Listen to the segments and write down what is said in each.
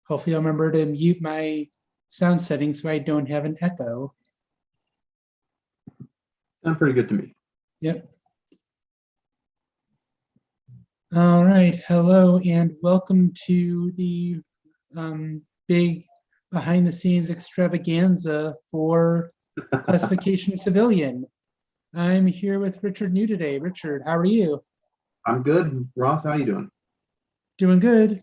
Hopefully I'll remember to mute my sound settings so I don't have an echo. Sounds pretty good to me. Yep. All right, hello and welcome to the big behind the scenes extravaganza for Classification Civilian. I'm here with Richard New today. Richard, how are you? I'm good. Ross, how you doing? Doing good.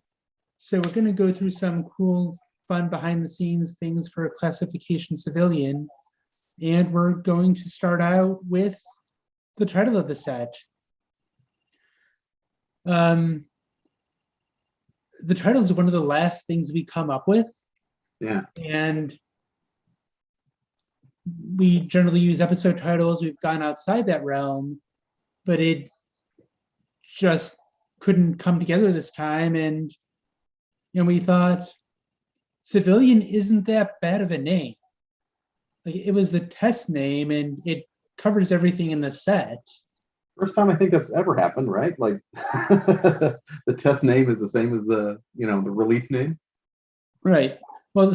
So we're going to go through some cool, fun behind the scenes things for Classification Civilian. And we're going to start out with the title of the set. The title is one of the last things we come up with. Yeah. And we generally use episode titles. We've gone outside that realm, but it just couldn't come together this time. And we thought Civilian isn't that bad of a name. Like, it was the test name and it covers everything in the set. First time I think that's ever happened, right? Like the test name is the same as the release name. Right. Well,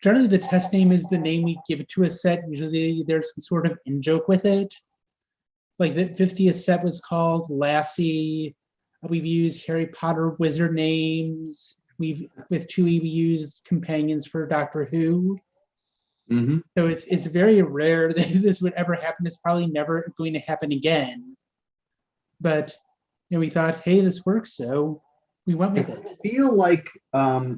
generally the test name is the name we give it to a set. Usually there's some sort of in-joke with it. Like the 50th set was called Lassie. We've used Harry Potter wizard names. With 2E, we used companions for Doctor Who. Mm-hmm. So it's very rare that this would ever happen. It's probably never going to happen again. But we thought, hey, this works, so we went with it. I feel like there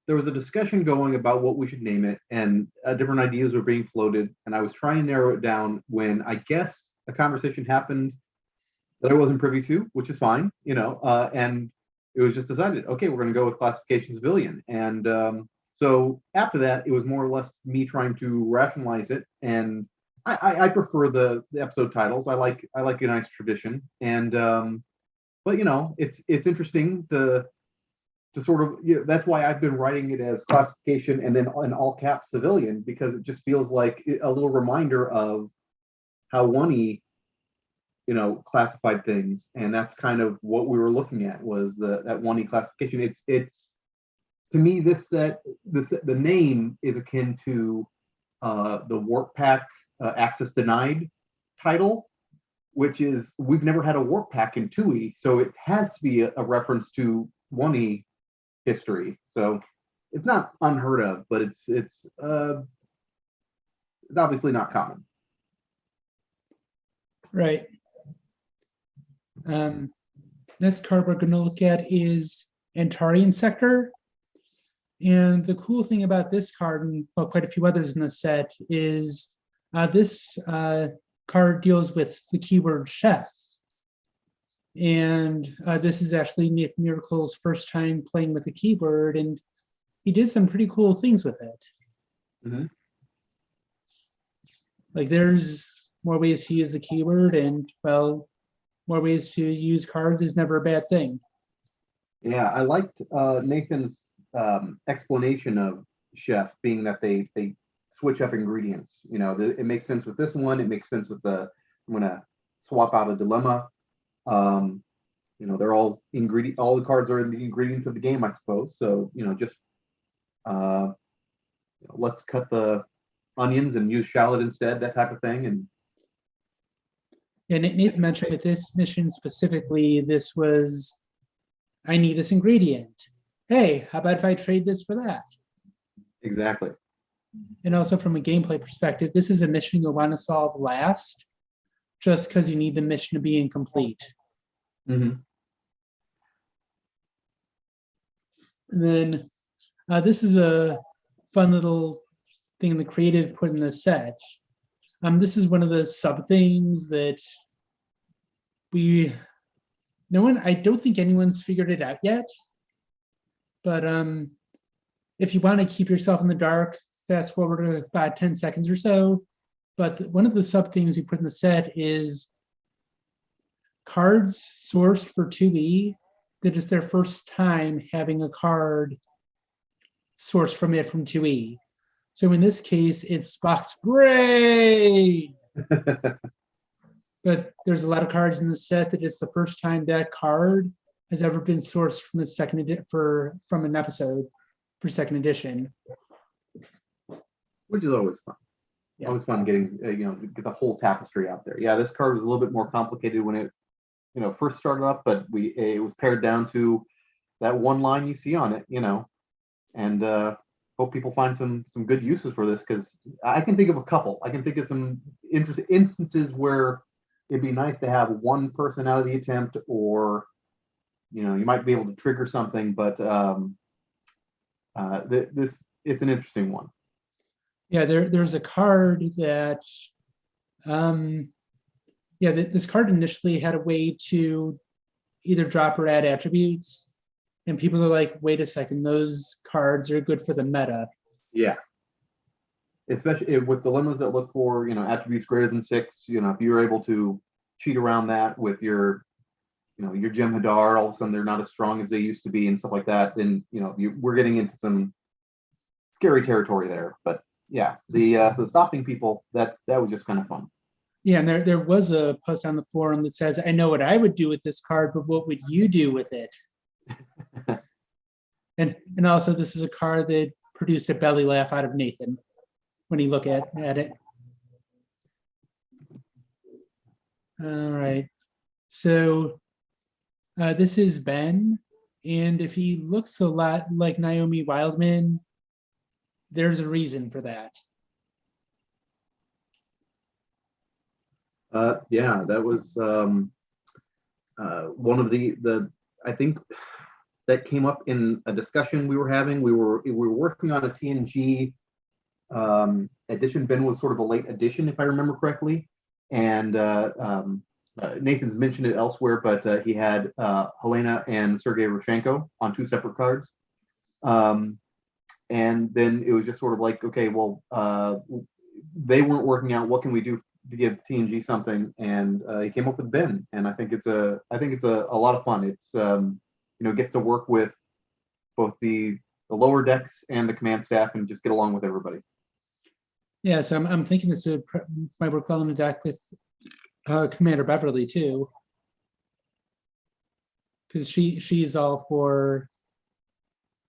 was a discussion going about what we should name it, and different ideas were being floated. And I was trying to narrow it down when I guess a conversation happened that I wasn't privy to, which is fine, and it was just decided, okay, we're going to go with Classification Civilian. And so after that, it was more or less me trying to rationalize it. And I prefer the episode titles. I like a nice tradition. And but it's interesting to sort of, that's why I've been writing it as Classification and then in all caps Civilian, because it just feels like a little reminder of how 1E classified things, and that's kind of what we were looking at, was that 1E classification. It's to me, this set, the name is akin to the Warp Pack Access Denied title, which is, we've never had a Warp Pack in 2E, so it has to be a reference to 1E history. So it's not unheard of, but it's obviously not common. Right. Next card we're going to look at is Antarian Sector. And the cool thing about this card, and quite a few others in the set, is this card deals with the keyword chef. And this is actually Nathan Miracle's first time playing with the keyword, and he did some pretty cool things with it. Mm-hmm. Like, there's more ways to use the keyword, and more ways to use cards is never a bad thing. Yeah, I liked Nathan's explanation of chef being that they switch up ingredients. It makes sense with this one. It makes sense with I'm gonna swap out a dilemma. They're all all the cards are in the ingredients of the game, I suppose. So just let's cut the onions and use shallot instead, that type of thing. And Nathan mentioned with this mission specifically, this was, I need this ingredient. Hey, how about if I trade this for that? Exactly. And also from a gameplay perspective, this is a mission you'll want to solve last, just because you need the mission to be incomplete. Mm-hmm. And then this is a fun little thing the creative put in the set. This is one of the sub themes that I don't think anyone's figured it out yet. But if you want to keep yourself in the dark, fast forward to about 10 seconds or so. But one of the sub themes we put in the set is cards sourced for 2E that is their first time having a card sourced from 2E. So in this case, it's Spock's brain. But there's a lot of cards in the set that it's the first time that card has ever been sourced from from an episode for second edition. Which is always fun. Yeah. Always fun getting get the whole tapestry out there. Yeah, this card was a little bit more complicated when it first started up, but it was pared down to that one line you see on it, and hope people find some good uses for this, because I can think of a couple. I can think of some interesting instances where it'd be nice to have one person out of the attempt, or you might be able to trigger something, but it's an interesting one. Yeah, there's a card that this card initially had a way to either drop or add attributes, and people are like, wait a second, those cards are good for the meta. Yeah. Especially with dilemmas that look for, attributes greater than 6, if you're able to cheat around that with your Jim Hadar, all of a sudden they're not as strong as they used to be and stuff like that, then, we're getting into some scary territory there. But yeah, the stopping people, that was just kind of fun. Yeah, and there was a post on the forum that says, I know what I would do with this card, but what would you do with it? and also, this is a card that produced a belly laugh out of Nathan when he looked at it. All right. So this is Ben, and if he looks a lot like Naomi Wildman, there's a reason for that. Yeah, that was one of the I think that came up in a discussion we were having. We were working on a TNG edition. Ben was sort of a late edition, if I remember correctly, and Nathan's mentioned it elsewhere, but he had Helena and Sergei Rushenko on 2 separate cards. And then it was just sort of like, okay, well, they weren't working out. What can we do to give TNG something? And he came up with Ben, and I think it's a lot of fun. It's gets to work with both the lower decks and the command staff and just get along with everybody. Yeah, so I'm thinking this might work well in the deck with Commander Beverly too, because she's all for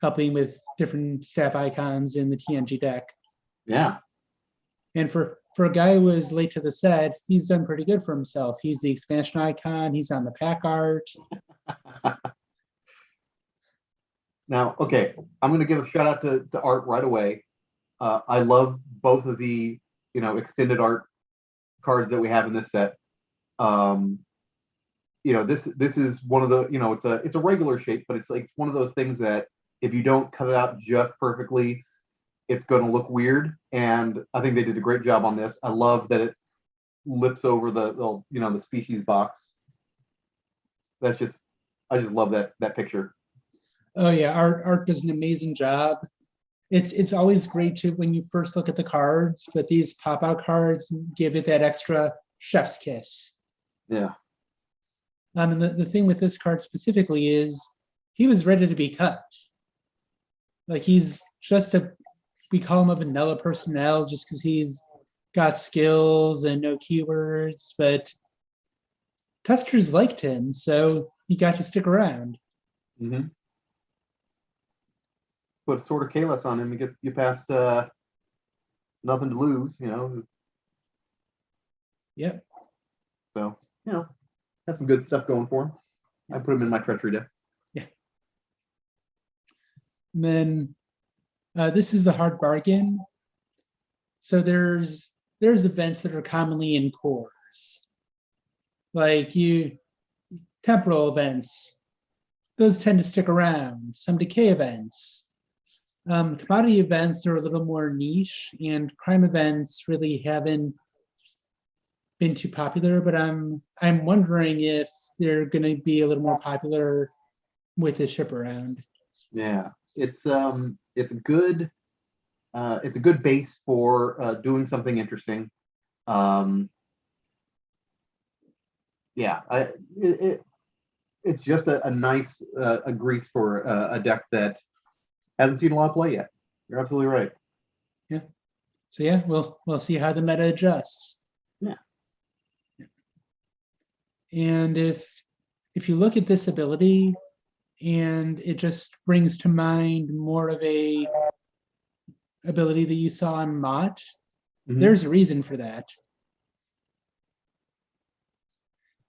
helping with different staff icons in the TNG deck. Yeah. And for a guy who was late to the set, he's done pretty good for himself. He's the expansion icon. He's on the pack art. Now, okay, I'm going to give a shout out to Art right away. I love both of the extended art cards that we have in this set. This is one of the it's a regular shape, but it's one of those things that if you don't cut it out just perfectly, it's going to look weird. And I think they did a great job on this. I love that it lips over the species box. I just love that picture. Oh yeah, art does an amazing job. It's always great to when you first look at the cards, but these pop-out cards give it that extra chef's kiss. Yeah. And the thing with this card specifically is he was ready to be cut. Like he's we call him a vanilla personnel just because he's got skills and no keywords, but testers liked him, so he got to stick around. Mm-hmm. Put sort of Kalis on him and get you past nothing to lose, Yep. So, has some good stuff going for him. I put him in my treachery deck. Yeah. And then this is the hard bargain. So there's events that are commonly in cores. Like temporal events, those tend to stick around. Some decay events. Commodity events are a little more niche, and crime events really haven't been too popular, but I'm wondering if they're going to be a little more popular with the ship around. Yeah, it's a good base for doing something interesting. It's just a nice grease for a deck that hasn't seen a lot of play yet. You're absolutely right. Yeah. So yeah, we'll see how the meta adjusts. Yeah. And if you look at this ability, and it just brings to mind more of a ability that you saw in Mott. Mhm. There's a reason for that.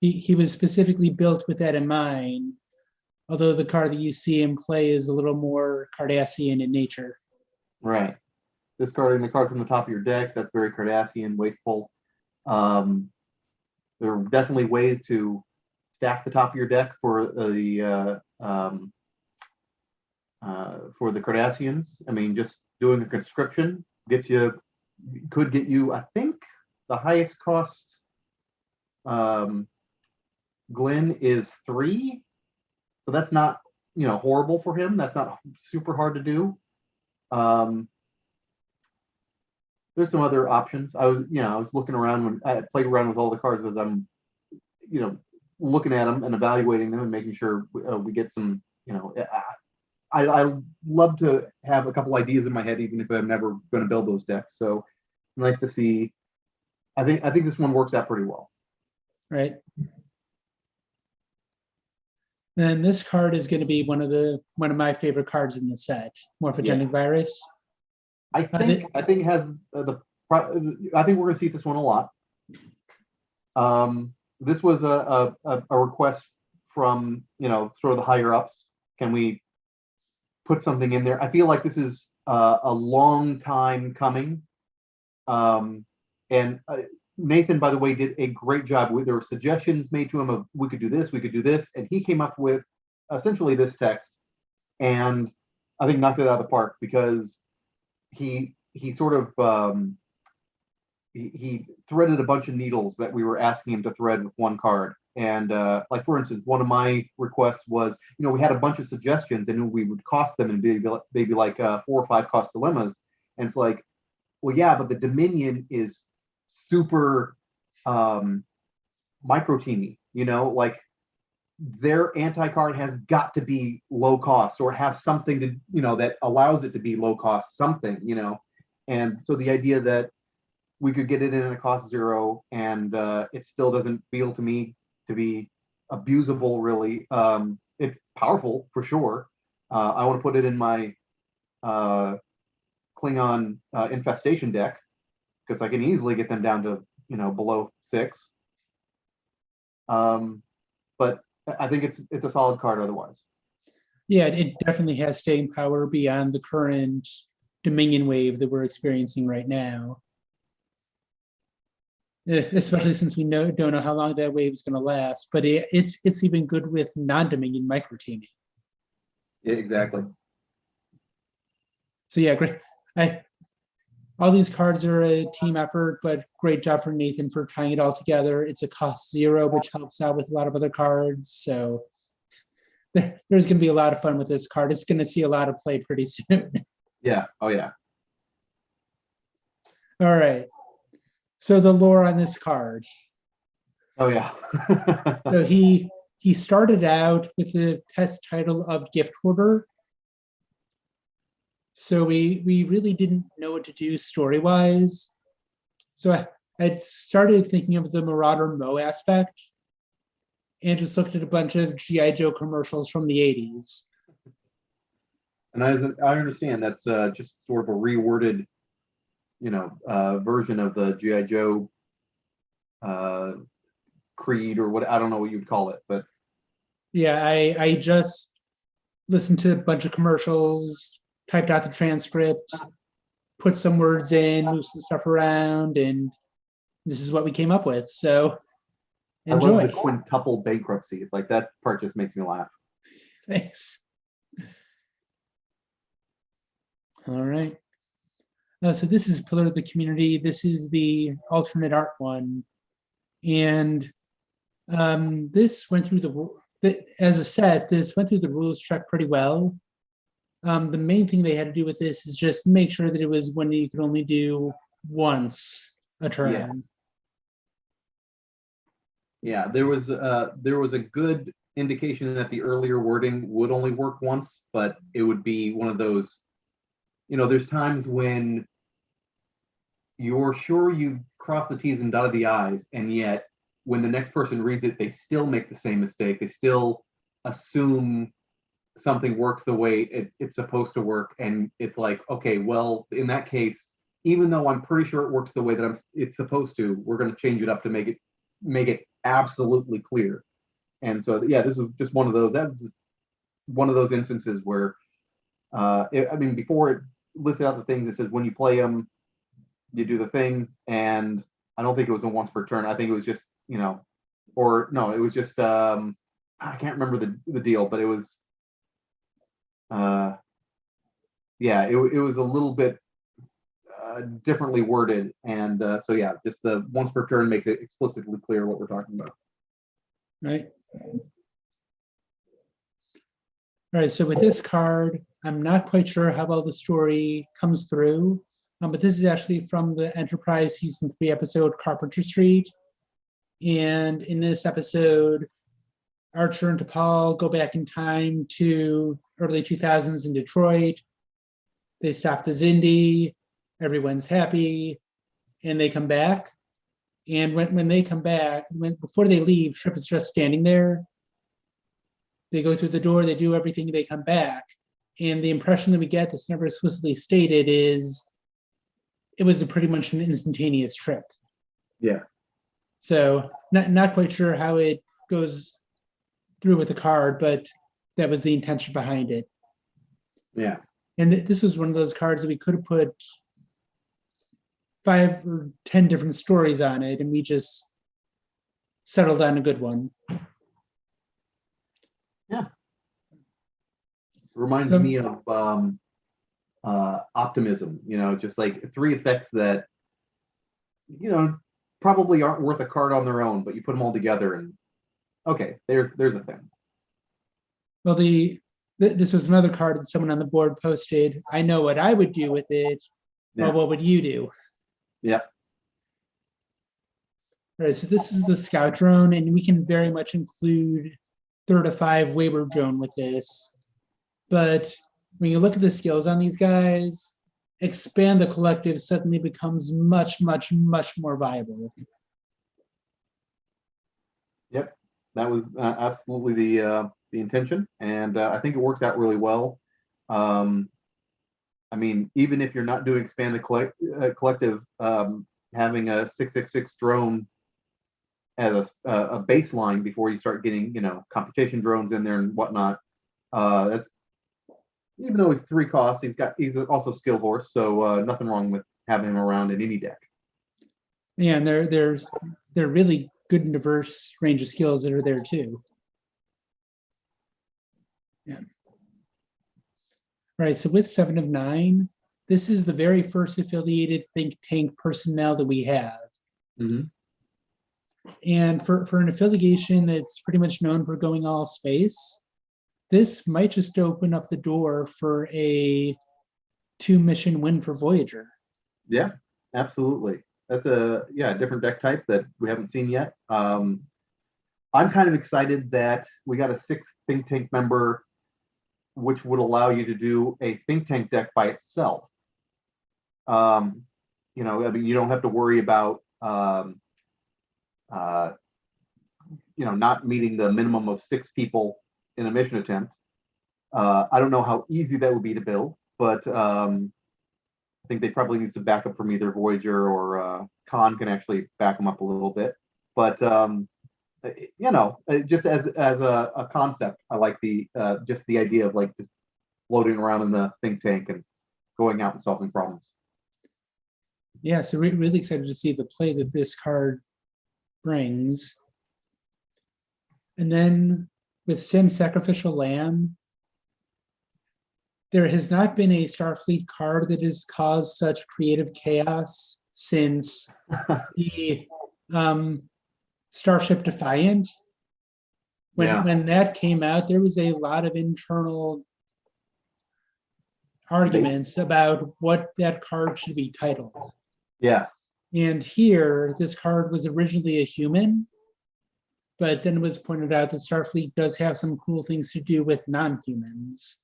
He was specifically built with that in mind, although the card that you see him play is a little more Cardassian in nature. Right. Discarding the card from the top of your deck, that's very Cardassian, wasteful. There are definitely ways to stack the top of your deck for the Cardassians. I mean, just doing a conscription could get you, I think, the highest cost Glenn is 3. So that's not, horrible for him. That's not super hard to do. There's some other options. I was looking around when I played around with all the cards as I'm, looking at them and evaluating them and making sure we get some, I love to have a couple ideas in my head, even if I'm never going to build those decks. So nice to see. I think this one works out pretty well. Right. Then this card is going to be one of my favorite cards in the set, Morphogenic Virus. I think it has I think we're going to see this one a lot. This was a request from sort of the higher ups. Can we put something in there? I feel like this is a long time coming. And Nathan, by the way, did a great job. There were suggestions made to him of we could do this, and he came up with essentially this text, and I think knocked it out of the park because he sort of he threaded a bunch of needles that we were asking him to thread with one card. And like for instance, one of my requests was, we had a bunch of suggestions and we would cost them and they'd be like 4 or 5 cost dilemmas, and it's like, well, yeah, but the Dominion is super micro teamy, like their anti-card has got to be low cost or have something to, that allows it to be low cost something, and so the idea that we could get it in at a cost 0 and it still doesn't feel to me to be abusable really. It's powerful for sure. I want to put it in my Klingon infestation deck because I can easily get them down to below 6. But I think it's a solid card otherwise. Yeah, it definitely has staying power beyond the current Dominion wave that we're experiencing right now. Especially since we don't know how long that wave is going to last, but it's even good with non-Dominion micro teaming. Yeah, exactly. So yeah, great. All these cards are a team effort, but great job for Nathan for tying it all together. It's a cost 0, which helps out with a lot of other cards. So there's going to be a lot of fun with this card. It's going to see a lot of play pretty soon. Yeah. Oh yeah. All right. So the lore on this card. Oh yeah. So he started out with the test title of Gift Hoarder. So we really didn't know what to do story-wise. So I started thinking of the Marauder Mo aspect and just looked at a bunch of G.I. Joe commercials from the 80s. And I understand that's just sort of a reworded, version of the G.I. Joe creed or what, I don't know what you'd call it, but yeah, I just listened to a bunch of commercials, typed out the transcript, put some words in, moved some stuff around, and this is what we came up with. So enjoy. I love the quintuple bankruptcy. Like that part just makes me laugh. Thanks. All right. So this is Pillar of the Community. This is the alternate art one. And this went through as a set, this went through the rules check pretty well. The main thing they had to do with this is just make sure that it was one that you could only do once a turn. Yeah, there was a good indication that the earlier wording would only work once, but it would be one of those, there's times when you're sure you crossed the T's and dotted the I's, and yet when the next person reads it, they still make the same mistake. They still assume something works the way it's supposed to work, and it's like, okay, well, in that case, even though I'm pretty sure it works the way that it's supposed to, we're going to change it up to make it absolutely clear. And so, yeah, this was just one of those. That was just one of those instances where, I mean, before it listed out the things, it says when you play them, you do the thing, and I don't think it was a once per turn. I think it was just, or no, it was just I can't remember the deal, but it was yeah, it was a little bit differently worded, and so yeah, just the once per turn makes it explicitly clear what we're talking about. Right. All right, so with this card, I'm not quite sure how well the story comes through, but this is actually from the Enterprise Season 3 episode, Carpenter Street. And in this episode, Archer and T'Pol go back in time to early 2000s in Detroit. They stop the Xindi, everyone's happy, and they come back. And when they come back, before they leave, Trip is just standing there. They go through the door, they do everything, they come back. And the impression that we get that's never explicitly stated is it was pretty much an instantaneous trip. Yeah. So not quite sure how it goes through with the card, but that was the intention behind it. Yeah. And this was one of those cards that we could have put 5 or 10 different stories on it, and we just settled on a good one. Yeah. Reminds So- me of optimism, just like 3 effects that, probably aren't worth a card on their own, but you put them all together and okay, there's a thing. Well, this was another card that someone on the board posted. I know what I would do with it. Yeah. Well, what would you do? Yeah. All right, so this is the scout drone, and we can very much include 3 to 5 Weber drone with this. But when you look at the skills on these guys, expand the collective suddenly becomes much, much, much more viable. Yep. That was absolutely the intention, and I think it works out really well. I mean, even if you're not doing expand the collective, having a 666 drone as a baseline before you start getting, computation drones in there and whatnot. That's, even though he's 3 costs, he's also skill horse, so nothing wrong with having him around in any deck. Yeah, and they're really good and diverse range of skills that are there too. Yeah. All right, so with 7 of 9, this is the very first affiliated think tank personnel that we have. Mm-hmm. And for an affiliation that's pretty much known for going all space, this might just open up the door for a 2-mission win for Voyager. Yeah, absolutely. That's a different deck type that we haven't seen yet. I'm kind of excited that we got a 6th think tank member, which would allow you to do a think tank deck by itself. I mean, you don't have to worry about not meeting the minimum of 6 people in a mission attempt. I don't know how easy that would be to build, but I think they probably need some backup from either Voyager or Khan can actually back them up a little bit. But just as a concept, I like just the idea of like just floating around in the think tank and going out and solving problems. Yeah, so really excited to see the play that this card brings. And then with Sim Sacrificial Lamb, there has not been a Starfleet card that has caused such creative chaos since the Starship Defiant. When that came out, there was a lot of internal arguments about what that card should be titled. Yes. And here, this card was originally a human, but then it was pointed out that Starfleet does have some cool things to do with non-humans.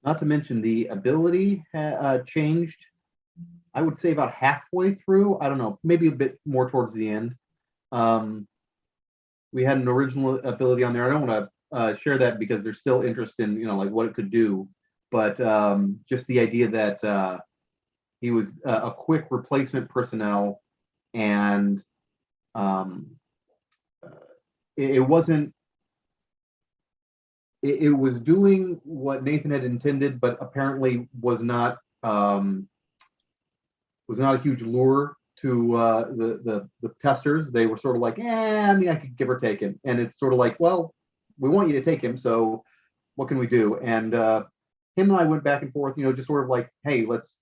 Not to mention the ability changed, I would say about halfway through. I don't know, maybe a bit more towards the end. We had an original ability on there. I don't want to share that because there's still interest in, like what it could do. But just the idea that he was a quick replacement personnel, and it wasn't. It was doing what Nathan had intended, but apparently was not a huge lure to the testers. They were sort of like, I mean, I could give or take him, and it's sort of like, well, we want you to take him, so what can we do? And him and I went back and forth, just sort of like, hey, let's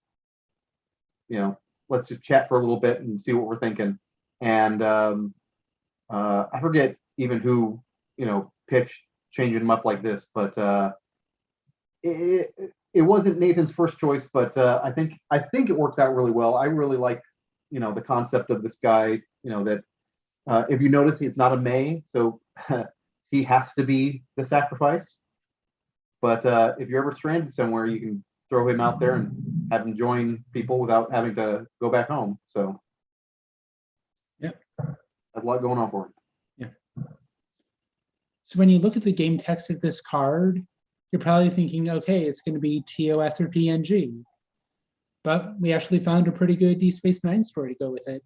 just chat for a little bit and see what we're thinking. And I forget even who pitched changing them up like this, but it wasn't Nathan's first choice, but I think it works out really well. I really like the concept of this guy, that if you notice, he's not a May, so he has to be the sacrifice. But if you're ever stranded somewhere, you can throw him out there and have him join people without having to go back home. So yeah, a lot going on for him. So when you look at the game text of this card, you're probably thinking, okay, it's going to be TOS or TNG. But we actually found a pretty good Deep Space Nine story to go with it.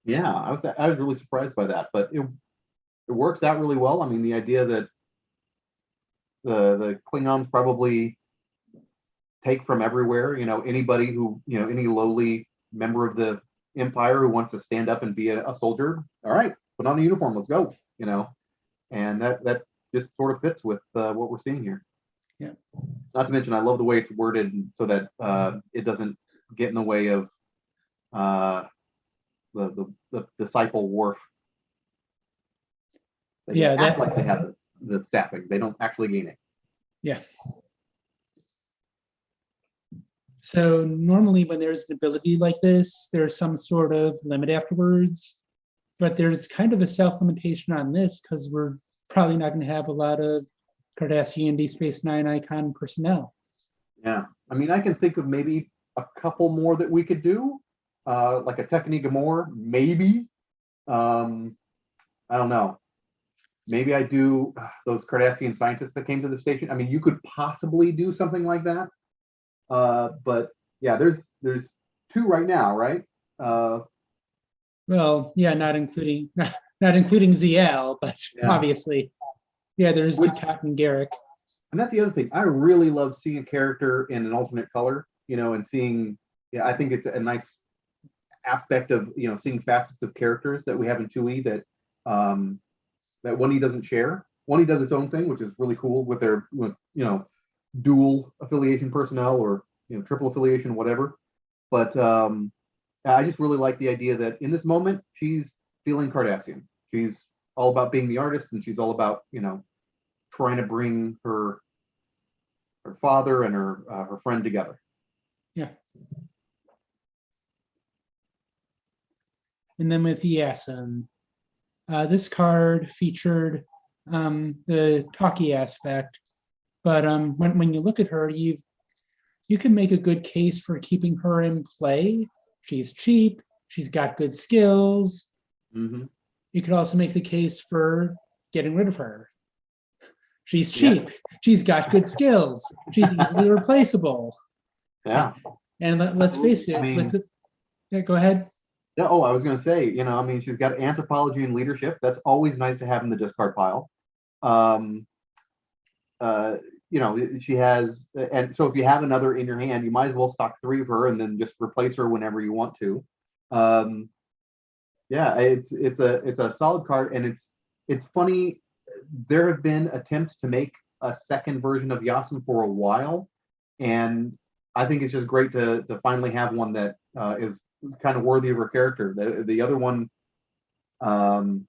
Yeah, I was really surprised by that, but it works out really well. I mean, the idea that the Klingons probably take from everywhere, anybody who, any lowly member of the Empire who wants to stand up and be a soldier, all right, put on a uniform, let's go, and that just sort of fits with what we're seeing here. Yeah. Not to mention, I love the way it's worded so that it doesn't get in the way of the disciple Worf. They act like they have the staffing. They don't actually gain it. Yeah. So normally when there's an ability like this, there's some sort of limit afterwards, but there's kind of a self-limitation on this because we're probably not going to have a lot of Cardassian Deep Space Nine icon personnel. Yeah, I mean, I can think of maybe a couple more that we could do, like a Technique Gamor, maybe. I don't know. Maybe I do those Cardassian scientists that came to the station. I mean, you could possibly do something like that. But yeah, there's two right now, right? Well, yeah, not including ZL, but Yeah. Obviously, yeah, there's Ducat and Garrick. And that's the other thing. I really love seeing a character in an alternate color, and seeing. Yeah, I think it's a nice aspect of seeing facets of characters that we have in 2E that 1E doesn't share. 1E does its own thing, which is really cool with their dual affiliation personnel or triple affiliation, whatever. But I just really like the idea that in this moment she's feeling Cardassian. She's all about being the artist, and she's all about trying to bring her father and her friend together. Yeah. And then with Yasin, this card featured the talkie aspect, but when you look at her, you can make a good case for keeping her in play. She's cheap. She's got good skills. Mm-hmm. You could also make the case for getting rid of her. She's cheap. Yeah. She's got good skills. She's easily replaceable. Yeah. And let's face it. I mean, yeah, go ahead. Yeah. Oh, I was going to say, I mean, she's got anthropology and leadership. That's always nice to have in the discard pile. She has, and so if you have another in your hand, you might as well stock 3 of her and then just replace her whenever you want to. Yeah, it's a solid card, and it's funny. There have been attempts to make a second version of Yasin for a while, and I think it's just great to finally have one that is kind of worthy of her character. The other one kind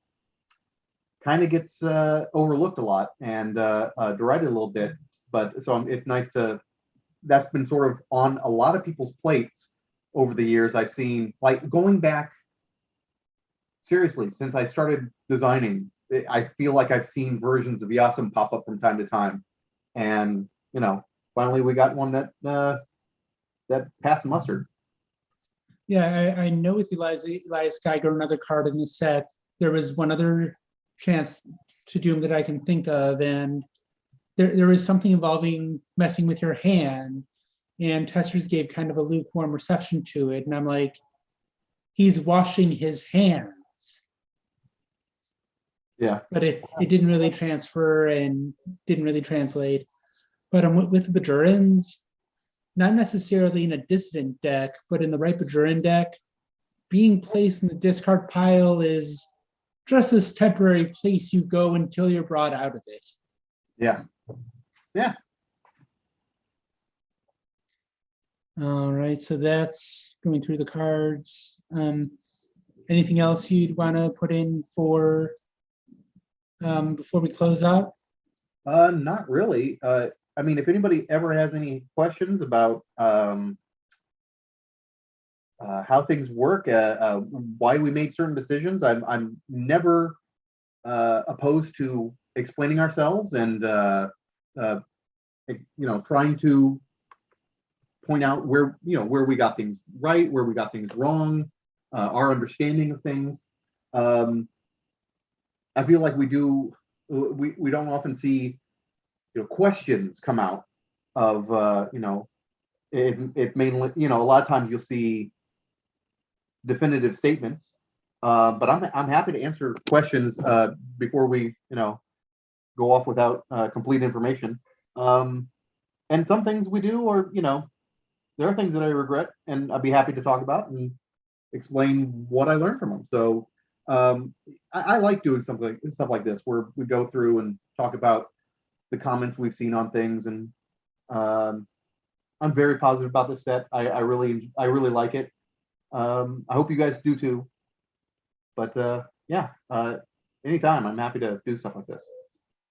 of gets overlooked a lot and derided a little bit, but so it's nice to. That's been sort of on a lot of people's plates over the years. I've seen, like, going back seriously since I started designing. I feel like I've seen versions of Yasin pop up from time to time, and finally we got one that passed muster. Yeah, I know with Elias Geiger, another card in the set, there was one other chance. to Doom that I can think of, and there is something involving messing with your hand, and testers gave kind of a lukewarm reception to it, and I'm like, he's washing his hands, Yeah. but it didn't really transfer and didn't really translate. But with Bajorans, not necessarily in a dissident deck, but in the right Bajoran deck, being placed in the discard pile is just this temporary place you go until you're brought out of it. Yeah. Yeah. All right, so that's going through the cards. Anything else you'd want to put in for before we close out? Not really. I mean, if anybody ever has any questions about how things work, why we made certain decisions, I'm never opposed to explaining ourselves and trying to point out where we got things right, where we got things wrong, our understanding of things. I feel like we don't often see questions come out of it mainly, a lot of times you'll see definitive statements, but I'm happy to answer questions before we go off without complete information. And some things we do, or there are things that I regret, and I'd be happy to talk about and explain what I learned from them. So I like doing stuff like this, where we go through and talk about the comments we've seen on things, and I'm very positive about this set. I really like it. I hope you guys do too. But anytime, I'm happy to do stuff like this.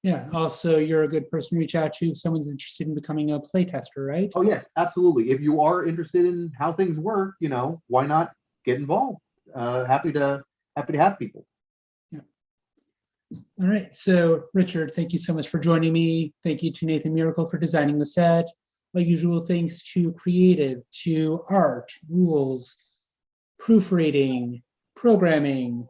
Yeah. Also, you're a good person to reach out to if someone's interested in becoming a playtester, right? Oh yes, absolutely. If you are interested in how things work, why not get involved? Happy to have people. Yeah. All right. So, Richard, thank you so much for joining me. Thank you to Nathan Miracle for designing the set. Like usual, thanks to creative, to art, rules, proofreading, programming,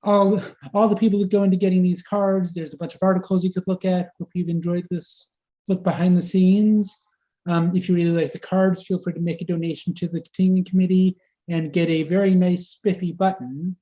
all the people that go into getting these cards. There's a bunch of articles you could look at. Hope you've enjoyed this look behind the scenes. If you really like the cards, feel free to make a donation to the continuing committee and get a very nice spiffy button.